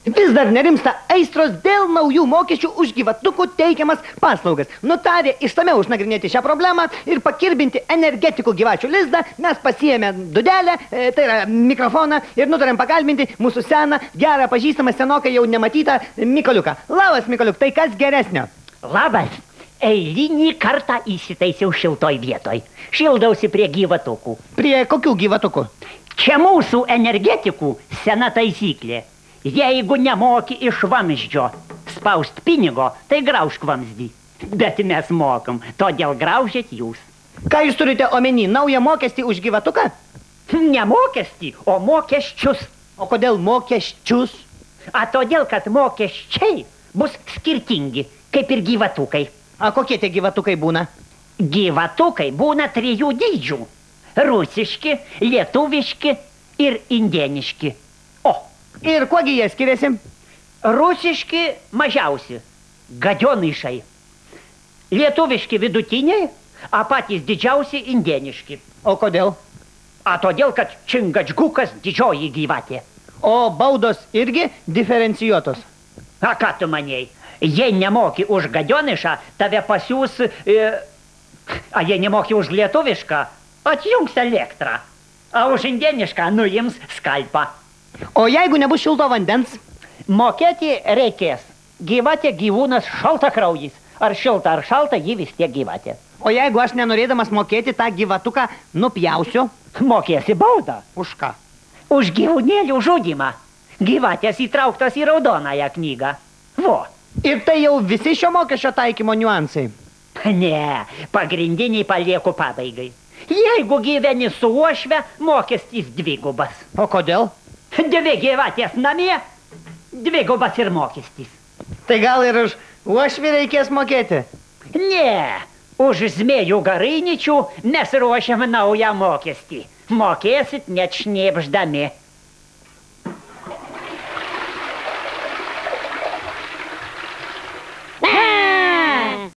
Vis dar nerimsta aistros dėl naujų mokesčių už gyvatukų teikiamas paslaugas. Nutarė išsamiau išnagrinėti šią problemą ir pakirbinti energetikų gyvačių lizdą. Mes pasiėmė dudelę, tai yra mikrofoną, ir nutarėm pakalbinti mūsų seną, gerą, pažįstamą, senokai jau nematytą Mykoliuką. Labas, Mykoliuk, tai kas geresnio? Labas. Eilinį kartą įsitaisiau šiltoj vietoj. Šildausi prie gyvatukų. Prie kokių gyvatukų? Čia mūsų energetikų sena taisyklė. Jeigu nemoki iš vamzdžio spaust pinigo, tai graužk vamzdį. Bet mes mokam, todėl graužėt jūs. Ką jūs turite omeny, naują mokestį už gyvatuką? Ne mokestį, o mokesčius. O kodėl mokesčius? A todėl, kad mokesčiai bus skirtingi, kaip ir gyvatukai. A kokie tie gyvatukai būna? Gyvatukai būna 3 dydžių. Rusiški, lietuviški ir indieniški. O. Ir kuogi jie skiriasi? Rusiški mažiausi, gadionaišai. Lietuviški vidutiniai, a patys didžiausi indieniški. O kodėl? A todėl, kad čingačgukas didžioji gyvatė. O baudos irgi diferencijuotos. A ką tu manėjai? Jei nemoki už gadionaišą, tave pasiūs... A jei nemoki už lietuvišką, atjungs elektrą. A už indienišką nuims skalpą. O jeigu nebus šilto vandens? Mokėti reikės. Gyvatė gyvūnas šaltakraujis. Ar šilta, ar šalta, ji vis tiek gyvatė. O jeigu aš nenorėdamas mokėti tą gyvatuką nupjausiu? Mokėsi baudą. Už ką? Už gyvūnėlių žudymą. Gyvatės įtrauktos į raudonąją knygą. Vo. Ir tai jau visi šio mokesčio taikymo niuansai? Ne, pagrindiniai palieku pabaigai. Jeigu gyveni su uošve, mokestis 2. O kodėl? 2 gyvatės namie, 2 ir mokestis. Tai gal ir už uošvį reikės mokėti? Ne, už zmėjų garainičių mes ruošiam naują mokestį. Mokėsit net šnėpždami.